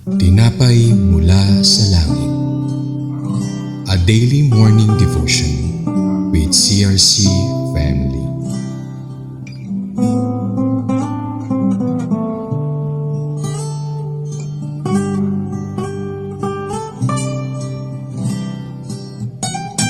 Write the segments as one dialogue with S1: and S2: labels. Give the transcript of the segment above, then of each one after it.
S1: Tinapay mula sa langit. A daily morning devotion with CRC Family.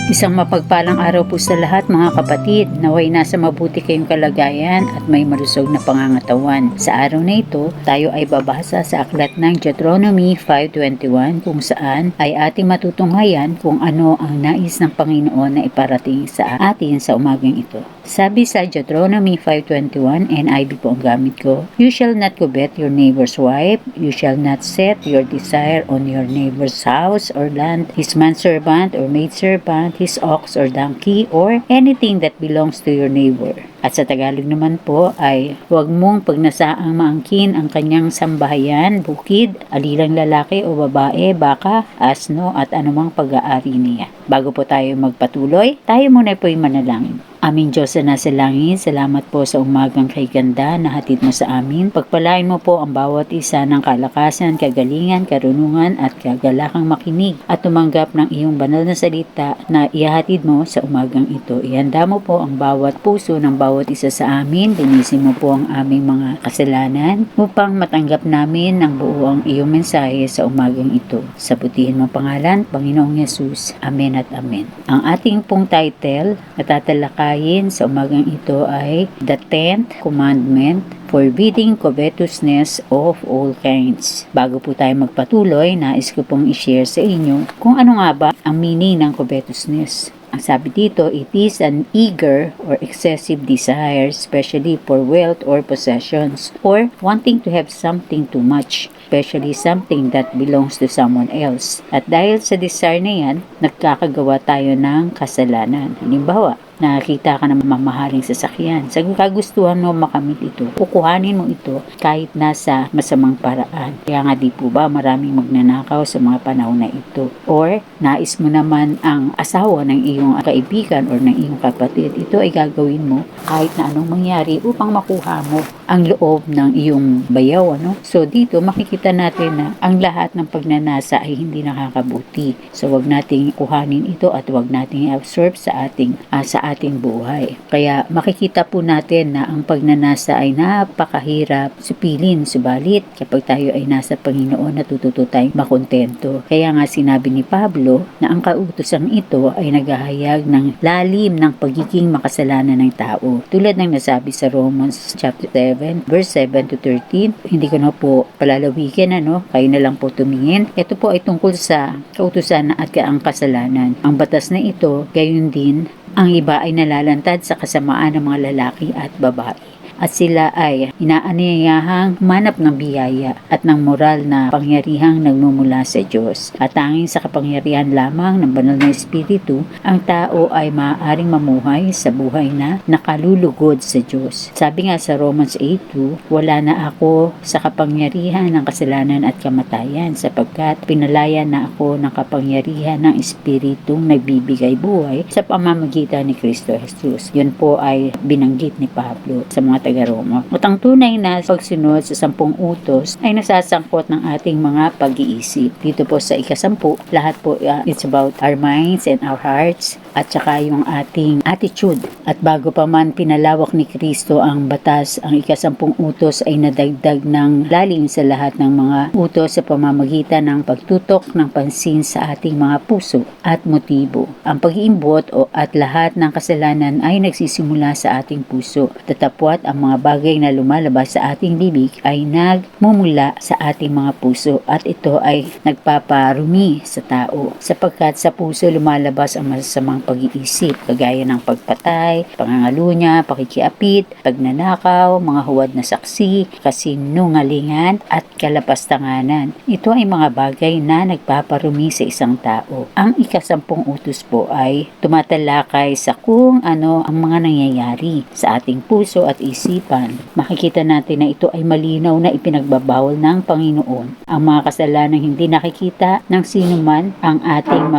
S2: Isang mapagpalang araw po sa lahat mga kapatid. Naway nasa mabuti kayong kalagayan at may malusog na pangangatawan. Sa araw na ito, tayo ay babasa sa aklat ng Deuteronomy 5:21 kung saan ay ating matutunghayan kung ano ang nais ng Panginoon na iparating sa atin sa umagang ito. Sabi sa Deuteronomy 5:21, NIV po ang gamit ko, "You shall not covet your neighbor's wife, you shall not set your desire on your neighbor's house or land, his manservant or maidservant, his ox or donkey, or anything that belongs to your neighbor." At sa Tagalog naman po ay, huwag mong pagnasaang maangkin ang kanyang sambahayan, bukid, alilang lalaki o babae, baka, asno at anumang pag-aari niya. Bago po tayo magpatuloy, tayo muna po'y manalangin. Aming Diyos na nasa langit, salamat po sa umagang kay ganda na hatid mo sa amin. Pagpalain mo po ang bawat isa ng kalakasan, kagalingan, karunungan at kagalakang makinig at tumanggap ng iyong banal na salita na ihahatid mo sa umagang ito. Ihanda mo po ang bawat puso ng bawat isa sa amin. Linisin mo po ang aming mga kasalanan upang matanggap namin ng buo ang iyong mensahe sa umagang ito. Sa butihin mong pangalan, Panginoong Yesus. Amen at Amen. Ang ating pong title na tatalakayin sa umagang ito ay The 10th Commandment, Forbidding Covetousness of All Kinds. Bago po tayo magpatuloy, nais ko pong i-share sa inyo kung ano nga ba ang meaning ng covetousness. Ang sabi dito, it is an eager or excessive desire, especially for wealth or possessions, or wanting to have something too much, especially something that belongs to someone else. At dahil sa desire na yan, nagkakagawa tayo ng kasalanan. Halimbawa, nakakita ka ng mamahaling sasakyan. Sa kagustuhan mo makamit ito, kukuhanin mo ito kahit nasa masamang paraan. Kaya nga di po ba maraming magnanakaw sa mga panahon na ito. Or nais mo naman ang asawa ng iyong kaibigan or ng iyong kapatid. Ito ay gagawin mo kahit na anong mangyari upang makuha mo ang loob ng iyong bayaw. So dito makikita natin na ang lahat ng pagnanasa ay hindi nakakabuti. So wag nating kuhanin ito at wag nating i-absorb sa ating buhay. Kaya makikita po natin na ang pagnanasa ay napakahirap supilin. Subalit kapag tayo ay nasa Panginoon, natututo tayong makontento. Kaya nga sinabi ni Pablo na ang kautosang ito ay naghahayag ng lalim ng pagiging makasalanan ng tao. Tulad ng nasabi sa Romans chapter 7 verse 7 to 13. Hindi ko na po palalawikin, kayo na lang po tumingin. Ito po ay tungkol sa kautusan at ang kasalanan. Ang batas na ito, gayon din, ang iba ay nalalantad sa kasamaan ng mga lalaki at babae. At sila ay inaanyayahang manap ng biyaya at ng moral na pangyarihang nagmumula sa Diyos. At tanging sa kapangyarihan lamang ng banal na Espiritu, ang tao ay maaaring mamuhay sa buhay na nakalulugod sa Diyos. Sabi nga sa Romans 8:2, wala na ako sa kapangyarihan ng kasalanan at kamatayan sapagkat pinalaya na ako ng kapangyarihan ng Espiritong nagbibigay buhay sa pamamagitan ni Kristo Jesus. Yun po ay binanggit ni Pablo sa mga taga-Roma. At ang tunay na pagsunod sa 10 utos ay nasasangkot ng ating mga pag-iisip. Dito po sa ika-10, lahat po it's about our minds and our hearts at saka yung ating attitude. At bago pa man pinalawak ni Kristo ang batas, ang ika-10 utos ay nadagdag ng lalim sa lahat ng mga utos sa pamamagitan ng pagtutok ng pansin sa ating mga puso at motibo. Ang pag-iimbot at lahat ng kasalanan ay nagsisimula sa ating puso. Tatapwat ang mga bagay na lumalabas sa ating bibig ay nagmumula sa ating mga puso at ito ay nagpaparumi sa tao sapagkat sa puso lumalabas ang masasamang pag-iisip kagaya ng pagpatay, pangangalunya, pakikiapit, pagnanakaw, mga huwad na saksi, kasinungalingan at kalapastanganan. Ito ay mga bagay na nagpaparumi sa isang tao. Ang ika-10 utos po ay tumatalakay sa kung ano ang mga nangyayari sa ating puso at isipan. Makikita natin na ito ay malinaw na ipinagbabawal ng Panginoon. Ang mga kasalanang hindi nakikita ng sino man ang ating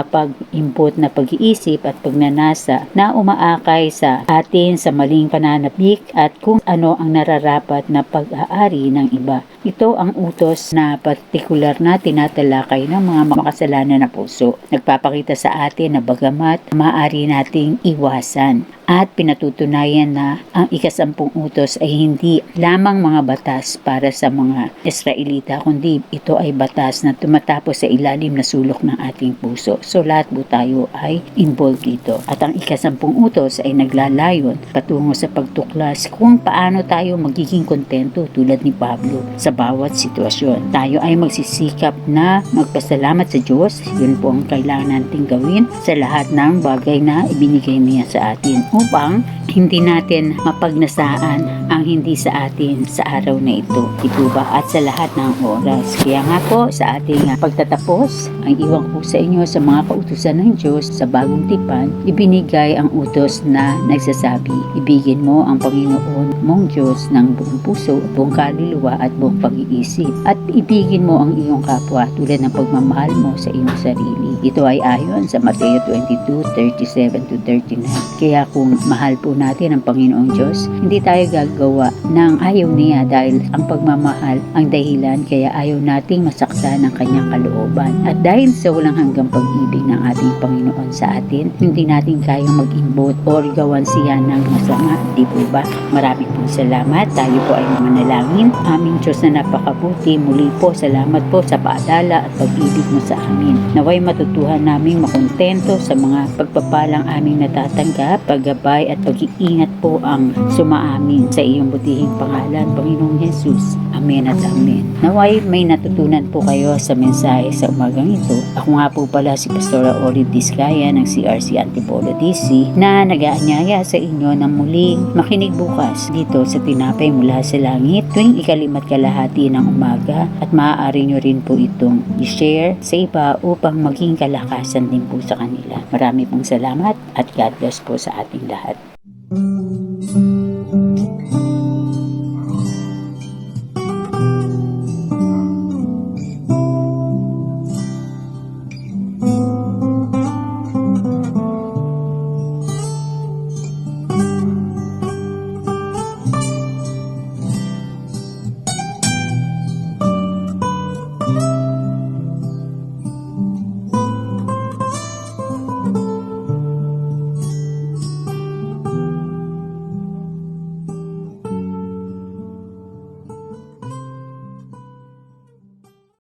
S2: impot na pag-iisip at pagnanasa na umaakay sa atin sa maling pananabik at kung ano ang nararapat na pag-aari ng iba. Ito ang utos na partikular na tinatalakay ng mga makasalanan na puso. Nagpapakita sa atin na bagamat maaari nating iwasan at pinatutunayan na ang ika-10 utos ay hindi lamang mga batas para sa mga Israelita, kundi ito ay batas na tumatapos sa ilalim na sulok ng ating puso. So lahat po tayo ay involved dito. At ang ika-10 utos ay naglalayon patungo sa pagtuklas kung paano tayo magiging kontento tulad ni Pablo sa bawat sitwasyon. Tayo ay magsisikap na magpasalamat sa Diyos. Yun po ang kailangan nating gawin sa lahat ng bagay na ibinigay niya sa atin, upang hindi natin mapagnasaan ang hindi sa atin sa araw na ito. Di po ba? At sa lahat ng oras. Kaya nga po sa ating pagtatapos, ang iwan ko sa inyo sa mga kautusan ng Diyos sa bagong tipan, ibinigay ang utos na nagsasabi, ibigin mo ang Panginoon mong Diyos ng buong puso, buong kaluluwa at buong pag-iisip. At ibigin mo ang iyong kapwa tulad ng pagmamahal mo sa iyong sarili. Ito ay ayon sa Mateo 22:37-39. Kaya kung mahal po natin ang Panginoong Diyos, hindi tayo gagawa ng ayaw niya dahil ang pagmamahal ang dahilan kaya ayaw nating masaktan ang kanyang kalooban. At dahil sa walang hanggang pag-ibig ng ating Panginoon sa atin, hindi natin kayang mag-imbot o gawan siya ng masama. Di po ba? Marami pong salamat. Tayo po ay manalangin. Aming Diyos na napakabuti, muli po salamat po sa paalala at pag-ibig mo sa amin. Naway matutuhan naming makontento sa mga pagpapalang aming natatanggap, paggabay at pag-iingat po ang sumaamin sa iyong butihing pangalan, Panginoong Jesus. Amen at amen. Naway may natutunan po kayo sa mensahe sa umagang ito. Ako nga po pala si Pastora Olive Discaya ng CRC Antipolo DC na nag-aanyaya sa inyo na muling makinig bukas dito sa Tinapay Mula sa Langit tuwing 5:30 ng umaga, at maaari nyo rin po itong i-share sa iba upang maging kalakasan din po sa kanila. Marami pong salamat at God bless po sa ating lahat.